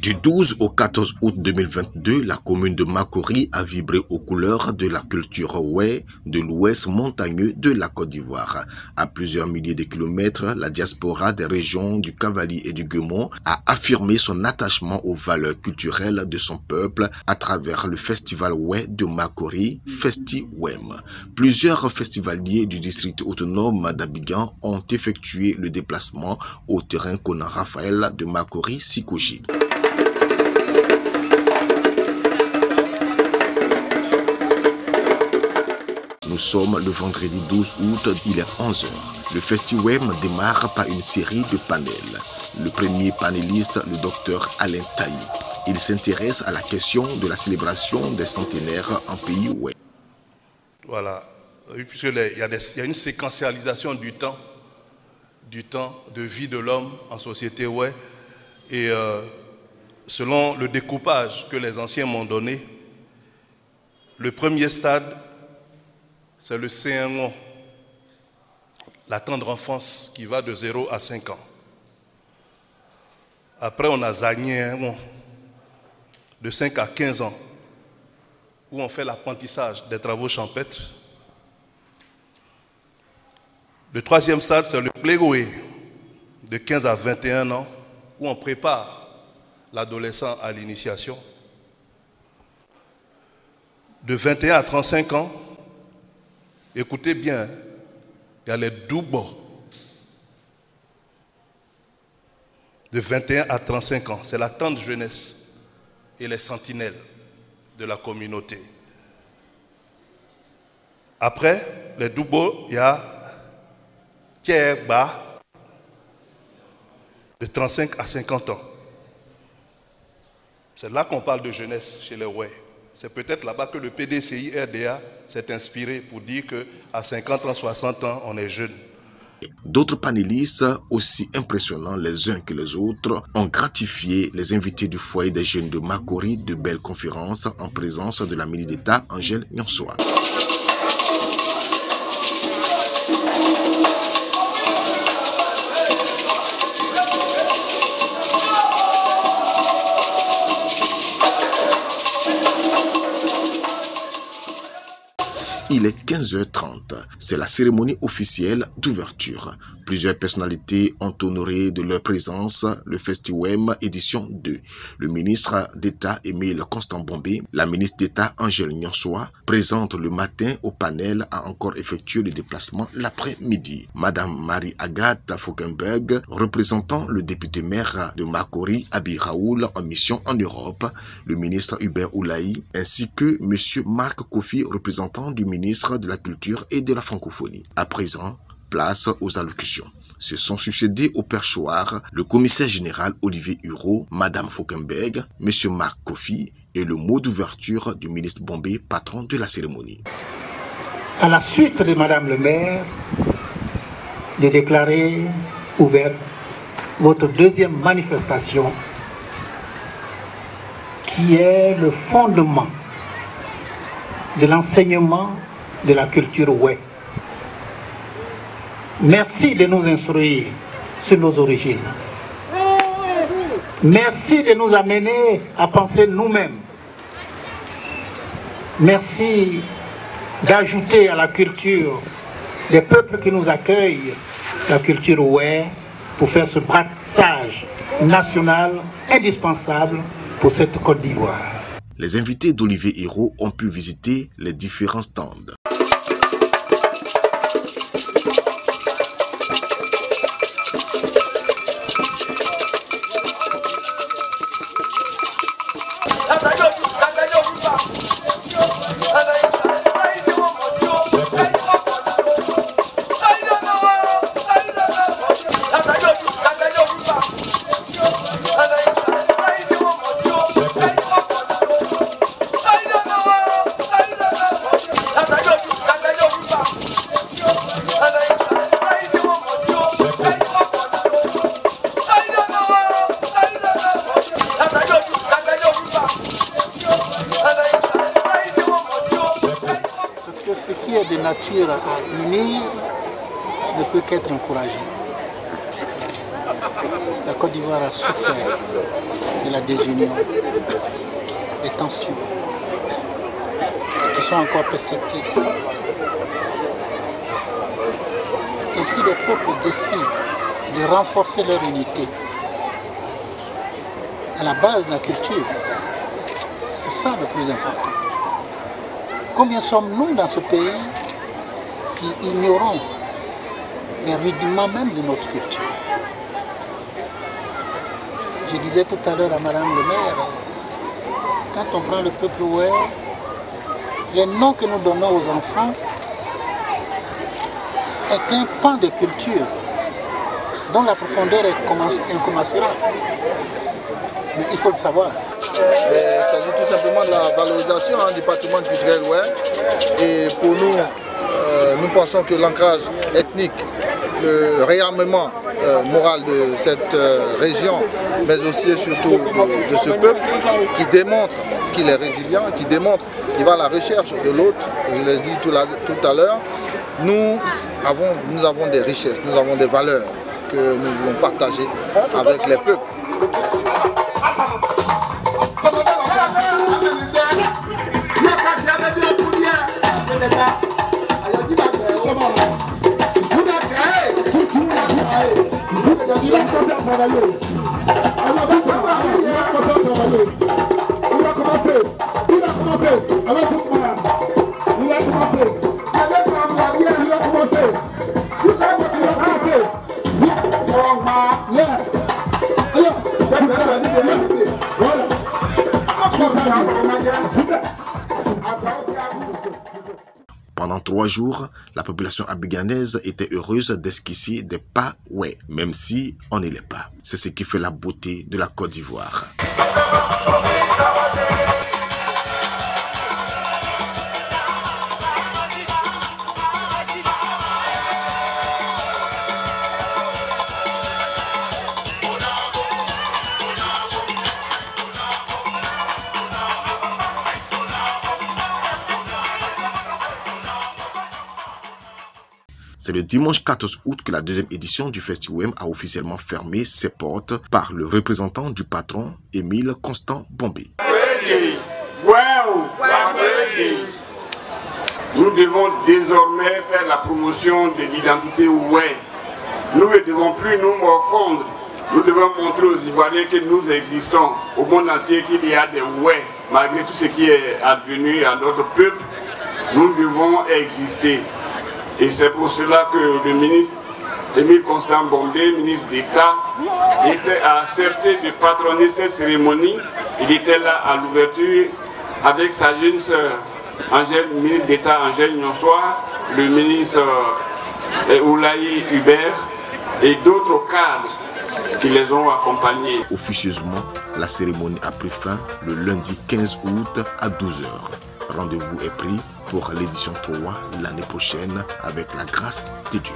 Du 12 au 14 août 2022, la commune de Makori a vibré aux couleurs de la culture Wé de l'ouest montagneux de la Côte d'Ivoire. À plusieurs milliers de kilomètres, la diaspora des régions du Cavali et du Guémon a affirmé son attachement aux valeurs culturelles de son peuple à travers le festival Wé de Makori, Festi-Wem. Plusieurs festivaliers du district autonome d'Abidjan ont effectué le déplacement au terrain Kona Raphaël de Makori-Sikoji. Nous sommes le vendredi 12 août, il est 11h. Le Festi-Wem démarre par une série de panels. Le premier panéliste, le docteur Alain Taï. Il s'intéresse à la question de la célébration des centenaires en pays Wé. Voilà, puisqu'il y a une séquentialisation du temps de vie de l'homme en société Wé. Et selon le découpage que les anciens m'ont donné, le premier stade, c'est le C1O, la tendre enfance qui va de 0 à 5 ans. Après, on a Zagné1O, de 5 à 15 ans, où on fait l'apprentissage des travaux champêtres. Le troisième stade, c'est le Plégoé, de 15 à 21 ans, où on prépare l'adolescent à l'initiation. De 21 à 35 ans, écoutez bien, il y a les Doubo. De 21 à 35 ans, c'est la tendre jeunesse et les sentinelles de la communauté. Après, les Doubo, il y a Tieba, de 35 à 50 ans. C'est là qu'on parle de jeunesse chez les Wé. C'est peut-être là-bas que le PDCI-RDA s'est inspiré pour dire qu'à 50 ans, 60 ans, on est jeune. D'autres panélistes, aussi impressionnants les uns que les autres, ont gratifié les invités du foyer des jeunes de Makori de belles conférences en présence de la ministre d'État Angèle Nyonsoa. Il est 15h30. C'est la cérémonie officielle d'ouverture. Plusieurs personnalités ont honoré de leur présence le Festi-Wem édition 2. Le ministre d'État Émile Constant-Bombé, la ministre d'État Angèle Nyonsoa, présente le matin au panel, a encore effectué le déplacement l'après-midi. Madame Marie-Agathe Fauquemberg, représentant le député maire de Makori, Abi Raoul, en mission en Europe, le ministre Hubert Oulaï, ainsi que monsieur Marc Kofi, représentant du ministre de la Culture et de la Francophonie. À présent, place aux allocutions. Se sont succédés au perchoir le commissaire général Olivier Hureau, Madame Fauquemberg, Monsieur Marc Kofi et le mot d'ouverture du ministre Bombé, patron de la cérémonie. À la suite de Madame le maire, de déclarer ouverte votre deuxième manifestation qui est le fondement de l'enseignement de la culture Wé. Merci de nous instruire sur nos origines. Merci de nous amener à penser nous-mêmes. Merci d'ajouter à la culture des peuples qui nous accueillent, la culture Wé, pour faire ce brassage national indispensable pour cette Côte d'Ivoire. Les invités d'Olivier Hureau ont pu visiter les différents stands. Ce qui est de nature à unir ne peut qu'être encouragé. La Côte d'Ivoire a souffert de la désunion, des tensions qui sont encore perceptibles. Et si les peuples décident de renforcer leur unité à la base de la culture, c'est ça le plus important. Combien sommes-nous dans ce pays qui ignorons les rudiments même de notre culture? Je disais tout à l'heure à Madame le maire, quand on prend le peuple oué, les noms que nous donnons aux enfants est un pan de culture dont la profondeur est incommensurable. Mais il faut le savoir. Il s'agit tout simplement de la valorisation du patrimoine culturel oué. Et pour nous, nous pensons que l'ancrage ethnique, le réarmement moral de cette région, mais aussi et surtout de ce peuple qui démontre qu'il est résilient, qui démontre qu'il va à la recherche de l'autre, je l'ai dit tout à l'heure, nous avons des richesses, nous avons des valeurs que nous voulons partager avec les peuples. Il a commencé à travailler. Pendant 3 jours, la population abiganaise était heureuse d'esquisser des pas oué, même si on ne l'est pas. C'est ce qui fait la beauté de la Côte d'Ivoire. C'est le dimanche 14 août que la 2e édition du Festiwem a officiellement fermé ses portes par le représentant du patron, Émile Constant Bombé. Nous devons désormais faire la promotion de l'identité oué. Nous ne devons plus nous morfondre. Nous devons montrer aux Ivoiriens que nous existons, au monde entier qu'il y a des oué. Malgré tout ce qui est advenu à notre peuple, nous devons exister. Et c'est pour cela que le ministre Émile Constant Bombé, ministre d'État, a accepté de patronner cette cérémonie. Il était là à l'ouverture avec sa jeune sœur, ministre d'État Angèle Nyonsoir, le ministre Oulaye Hubert et d'autres cadres qui les ont accompagnés. Officieusement, la cérémonie a pris fin le lundi 15 août à 12 h. Rendez-vous est pris pour l'édition 3 l'année prochaine avec la grâce de Dieu.